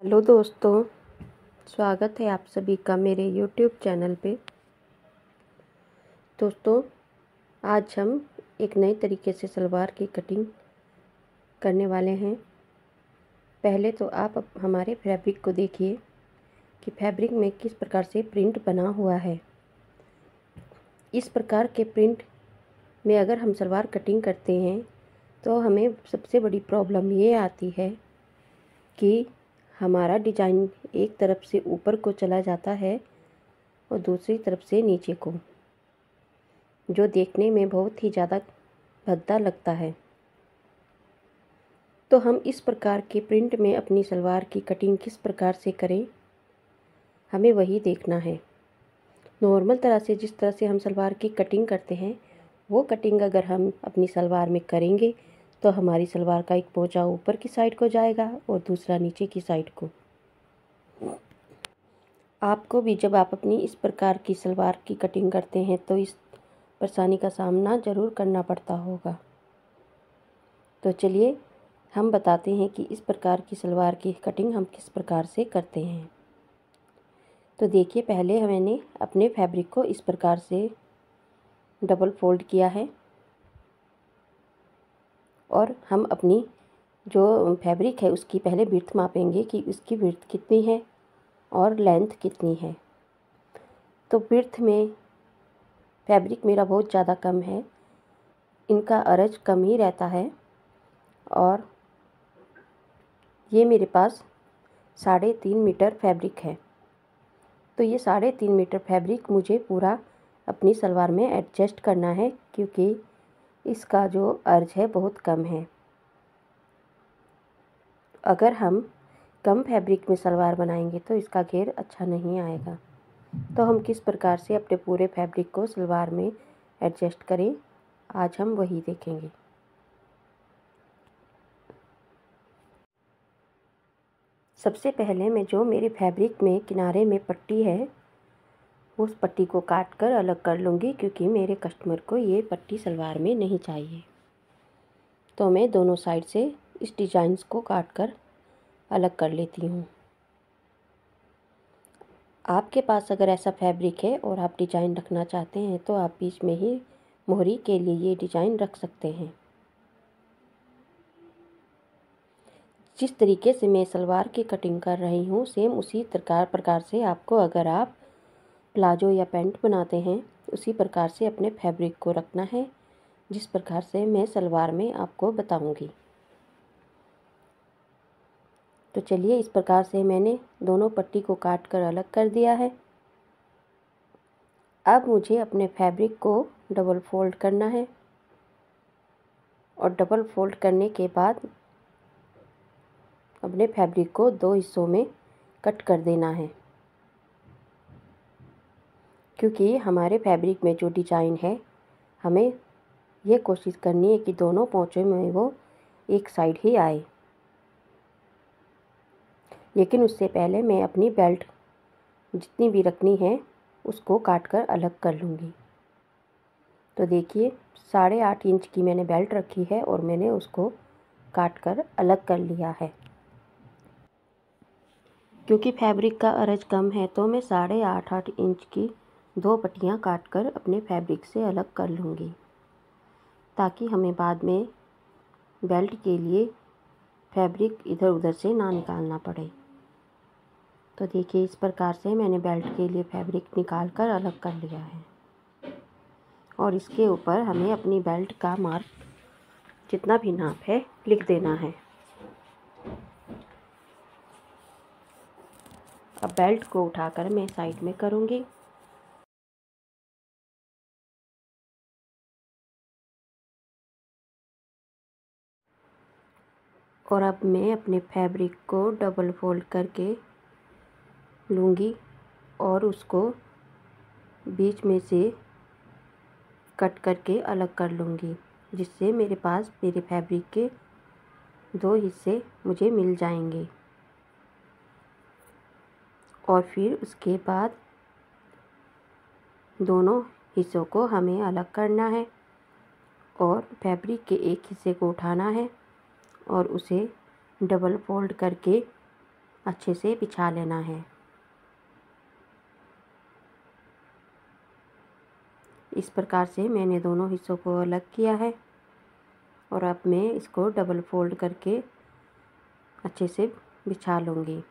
Hello दोस्तों, स्वागत है आप सभी का मेरे YouTube चैनल पे। दोस्तों, आज हम एक नए तरीके से सलवार की कटिंग करने वाले हैं। पहले तो आप हमारे फैब्रिक को देखिए कि फैब्रिक में किस प्रकार से प्रिंट बना हुआ है। इस प्रकार के प्रिंट में अगर हम सलवार कटिंग करते हैं तो हमें सबसे बड़ी प्रॉब्लम ये आती है कि हमारा डिजाइन एक तरफ से ऊपर को चला जाता है और दूसरी तरफ से नीचे को, जो देखने में बहुत ही ज़्यादा भद्दा लगता है। तो हम इस प्रकार के प्रिंट में अपनी सलवार की कटिंग किस प्रकार से करें, हमें वही देखना है। नॉर्मल तरह से जिस तरह से हम सलवार की कटिंग करते हैं वो कटिंग अगर हम अपनी सलवार में करेंगे तो हमारी सलवार का एक पोंचा ऊपर की साइड को जाएगा और दूसरा नीचे की साइड को। आपको भी जब आप अपनी इस प्रकार की सलवार की कटिंग करते हैं तो इस परेशानी का सामना ज़रूर करना पड़ता होगा। तो चलिए हम बताते हैं कि इस प्रकार की सलवार की कटिंग हम किस प्रकार से करते हैं। तो देखिए, पहले मैंने अपने फैब्रिक को इस प्रकार से डबल फोल्ड किया है और हम अपनी जो फैब्रिक है उसकी पहले विड्थ मापेंगे कि उसकी विड्थ कितनी है और लेंथ कितनी है। तो विड्थ में फैब्रिक मेरा बहुत ज़्यादा कम है, इनका अर्ज कम ही रहता है और ये मेरे पास 3.5 मीटर फैब्रिक है। तो ये 3.5 मीटर फैब्रिक मुझे पूरा अपनी सलवार में एडजस्ट करना है, क्योंकि इसका जो अर्ज है बहुत कम है। अगर हम कम फैब्रिक में सलवार बनाएंगे तो इसका घेर अच्छा नहीं आएगा। तो हम किस प्रकार से अपने पूरे फैब्रिक को सलवार में एडजस्ट करें, आज हम वही देखेंगे। सबसे पहले मैं जो मेरे फैब्रिक में किनारे में पट्टी है उस पट्टी को काट कर अलग कर लूँगी, क्योंकि मेरे कस्टमर को ये पट्टी सलवार में नहीं चाहिए। तो मैं दोनों साइड से इस डिज़ाइंस को काट कर अलग कर लेती हूँ। आपके पास अगर ऐसा फैब्रिक है और आप डिज़ाइन रखना चाहते हैं तो आप बीच में ही मोहरी के लिए ये डिज़ाइन रख सकते हैं। जिस तरीके से मैं सलवार की कटिंग कर रही हूँ सेम उसी प्रकार से आपको, अगर आप प्लाजो या पैंट बनाते हैं, उसी प्रकार से अपने फैब्रिक को रखना है, जिस प्रकार से मैं सलवार में आपको बताऊंगी। तो चलिए, इस प्रकार से मैंने दोनों पट्टी को काट कर अलग कर दिया है। अब मुझे अपने फैब्रिक को डबल फोल्ड करना है और डबल फोल्ड करने के बाद अपने फैब्रिक को 2 हिस्सों में कट कर देना है, क्योंकि हमारे फैब्रिक में जो डिज़ाइन है हमें ये कोशिश करनी है कि दोनों पोंचों में वो एक साइड ही आए। लेकिन उससे पहले मैं अपनी बेल्ट जितनी भी रखनी है उसको काट कर अलग कर लूँगी। तो देखिए, 8.5 इंच की मैंने बेल्ट रखी है और मैंने उसको काट कर अलग कर लिया है। क्योंकि फैब्रिक का अर्ज कम है तो मैं 8.5 इंच की 2 पट्टियाँ काट कर अपने फैब्रिक से अलग कर लूँगी, ताकि हमें बाद में बेल्ट के लिए फैब्रिक इधर उधर से ना निकालना पड़े। तो देखिए, इस प्रकार से मैंने बेल्ट के लिए फैब्रिक निकाल कर अलग कर लिया है और इसके ऊपर हमें अपनी बेल्ट का मार्क जितना भी नाप है लिख देना है। अब बेल्ट को उठाकर मैं साइड में करूँगी और अब मैं अपने फैब्रिक को डबल फोल्ड करके लूँगी और उसको बीच में से कट करके अलग कर लूँगी, जिससे मेरे पास मेरे फैब्रिक के 2 हिस्से मुझे मिल जाएंगे। और फिर उसके बाद दोनों हिस्सों को हमें अलग करना है और फैब्रिक के एक हिस्से को उठाना है और उसे डबल फोल्ड करके अच्छे से बिछा लेना है। इस प्रकार से मैंने दोनों हिस्सों को अलग किया है और अब मैं इसको डबल फोल्ड करके अच्छे से बिछा लूँगी।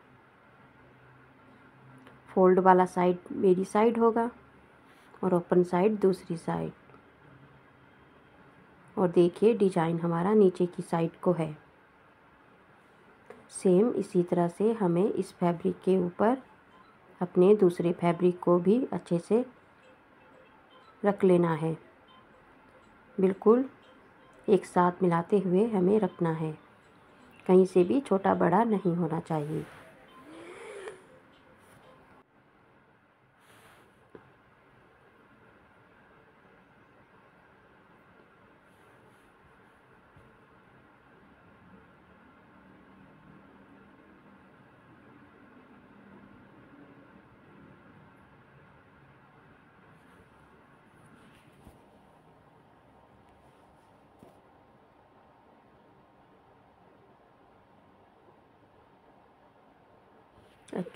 फोल्ड वाला साइड मेरी साइड होगा और ओपन साइड दूसरी साइड। और देखिए डिजाइन हमारा नीचे की साइड को है। सेम इसी तरह से हमें इस फैब्रिक के ऊपर अपने दूसरे फैब्रिक को भी अच्छे से रख लेना है। बिल्कुल एक साथ मिलाते हुए हमें रखना है, कहीं से भी छोटा बड़ा नहीं होना चाहिए।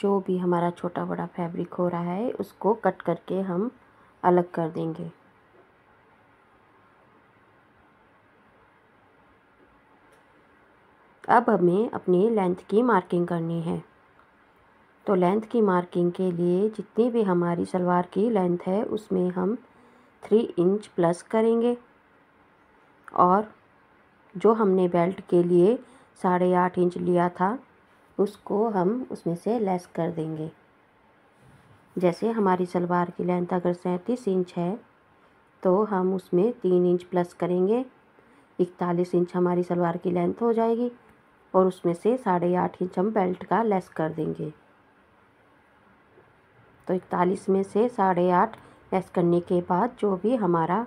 जो भी हमारा छोटा बड़ा फैब्रिक हो रहा है उसको कट करके हम अलग कर देंगे। अब हमें अपनी लेंथ की मार्किंग करनी है। तो लेंथ की मार्किंग के लिए जितनी भी हमारी सलवार की लेंथ है उसमें हम 3 इंच प्लस करेंगे और जो हमने बेल्ट के लिए 8.5 इंच लिया था उसको हम उसमें से लेस कर देंगे। जैसे हमारी सलवार की लेंथ अगर 37 इंच है तो हम उसमें 3 इंच प्लस करेंगे, 41 इंच हमारी सलवार की लेंथ हो जाएगी और उसमें से 8.5 इंच हम बेल्ट का लेस कर देंगे। तो 41 में से 8.5 लेस करने के बाद जो भी हमारा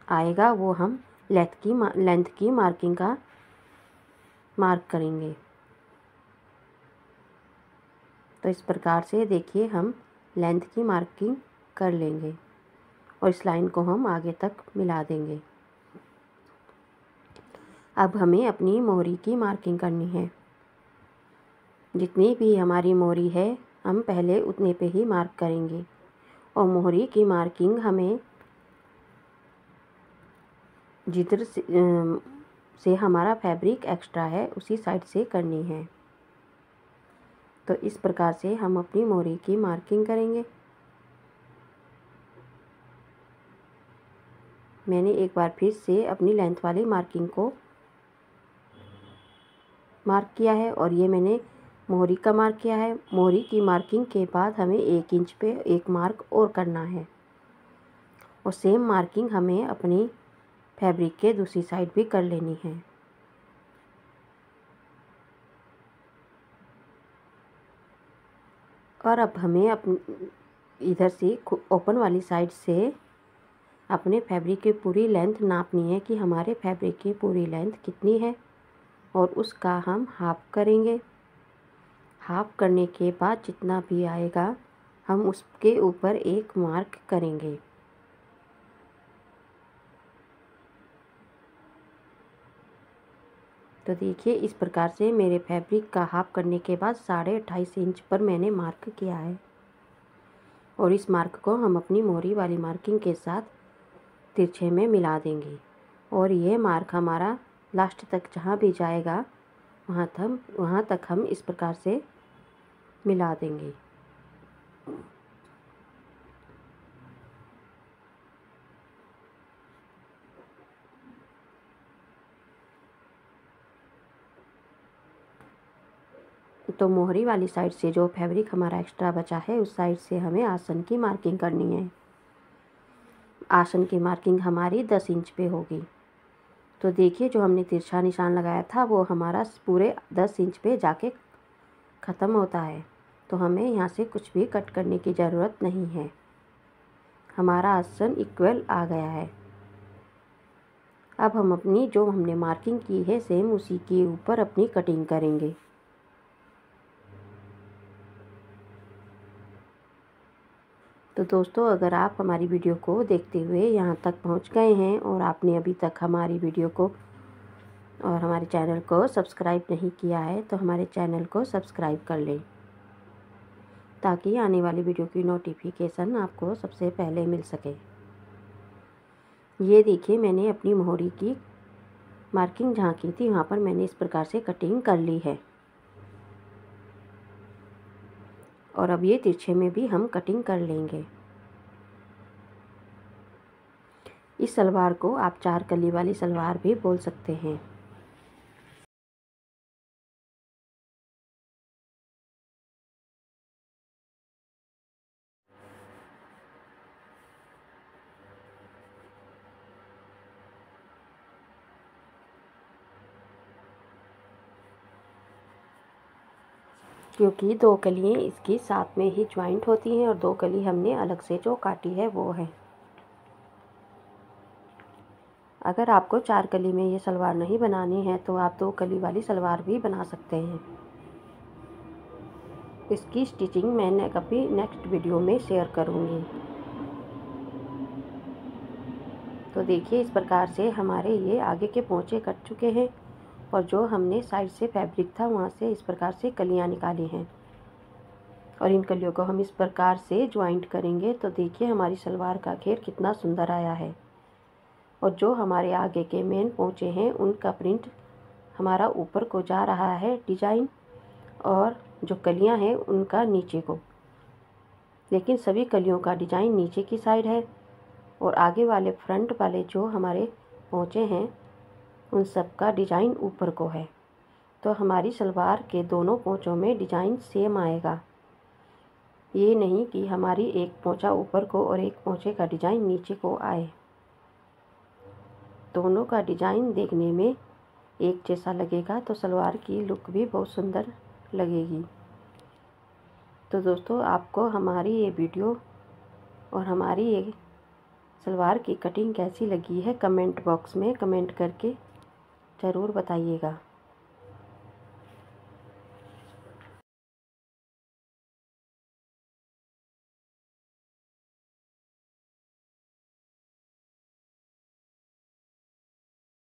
आएगा वो हम लेंथ की मार्किंग का मार्क करेंगे। तो इस प्रकार से देखिए हम लेंथ की मार्किंग कर लेंगे और इस लाइन को हम आगे तक मिला देंगे। अब हमें अपनी मोहरी की मार्किंग करनी है। जितनी भी हमारी मोहरी है हम पहले उतने पे ही मार्क करेंगे और मोहरी की मार्किंग हमें जिधर से हमारा फैब्रिक एक्स्ट्रा है उसी साइड से करनी है। तो इस प्रकार से हम अपनी मोहरी की मार्किंग करेंगे। मैंने एक बार फिर से अपनी लेंथ वाली मार्किंग को मार्क किया है और ये मैंने मोहरी का मार्क किया है। मोहरी की मार्किंग के बाद हमें 1 इंच पे एक मार्क और करना है और सेम मार्किंग हमें अपनी फैब्रिक के दूसरी साइड भी कर लेनी है। और अब हमें इधर से ओपन वाली साइड से अपने फैब्रिक की पूरी लेंथ नापनी है कि हमारे फैब्रिक की पूरी लेंथ कितनी है और उसका हम हाफ करेंगे। हाफ करने के बाद जितना भी आएगा हम उसके ऊपर एक मार्क करेंगे। तो देखिए इस प्रकार से मेरे फैब्रिक का हाफ करने के बाद 28.5 इंच पर मैंने मार्क किया है और इस मार्क को हम अपनी मोहरी वाली मार्किंग के साथ तिरछे में मिला देंगे और ये मार्क हमारा लास्ट तक जहाँ भी जाएगा वहाँ तक हम इस प्रकार से मिला देंगे। तो मोहरी वाली साइड से जो फैब्रिक हमारा एक्स्ट्रा बचा है उस साइड से हमें आसन की मार्किंग करनी है। आसन की मार्किंग हमारी 10 इंच पे होगी। तो देखिए जो हमने तिरछा निशान लगाया था वो हमारा पूरे 10 इंच पे जाके ख़त्म होता है। तो हमें यहाँ से कुछ भी कट करने की ज़रूरत नहीं है। हमारा आसन इक्वल आ गया है। अब हम अपनी जो हमने मार्किंग की है सेम उसी के ऊपर अपनी कटिंग करेंगे। तो दोस्तों अगर आप हमारी वीडियो को देखते हुए यहाँ तक पहुँच गए हैं और आपने अभी तक हमारी वीडियो को और हमारे चैनल को सब्सक्राइब नहीं किया है तो हमारे चैनल को सब्सक्राइब कर लें, ताकि आने वाली वीडियो की नोटिफिकेशन आपको सबसे पहले मिल सके। ये देखिए, मैंने अपनी मोहरी की मार्किंग जहाँ की थी वहाँ पर मैंने इस प्रकार से कटिंग कर ली है। और अब ये तिरछे में भी हम कटिंग कर लेंगे। इस सलवार को आप 4 कली वाली सलवार भी बोल सकते हैं। क्योंकि 2 कलियाँ इसकी साथ में ही ज्वाइंट होती हैं और 2 कली हमने अलग से जो काटी है वो है। अगर आपको 4 कली में ये सलवार नहीं बनानी है तो आप 2 कली वाली सलवार भी बना सकते हैं। इसकी स्टिचिंग मैं कभी नेक्स्ट वीडियो में शेयर करूँगी। तो देखिए, इस प्रकार से हमारे ये आगे के पोंचे कट चुके हैं और जो हमने साइड से फैब्रिक था वहाँ से इस प्रकार से कलियाँ निकाली हैं और इन कलियों को हम इस प्रकार से ज्वाइंट करेंगे तो देखिए हमारी सलवार का घेर कितना सुंदर आया है। और जो हमारे आगे के मेन पोंचे हैं उनका प्रिंट हमारा ऊपर को जा रहा है डिजाइन, और जो कलियां हैं उनका नीचे को, लेकिन सभी कलियों का डिजाइन नीचे की साइड है और आगे वाले फ्रंट वाले जो हमारे पोंचे हैं उन सब का डिजाइन ऊपर को है। तो हमारी सलवार के दोनों पोंचों में डिजाइन सेम आएगा। ये नहीं कि हमारी एक पोंचा ऊपर को और एक पोंचे का डिजाइन नीचे को आए। दोनों का डिजाइन देखने में एक जैसा लगेगा तो सलवार की लुक भी बहुत सुंदर लगेगी। तो दोस्तों, आपको हमारी ये वीडियो और हमारी ये सलवार की कटिंग कैसी लगी है कमेंट बॉक्स में कमेंट करके ज़रूर बताइएगा।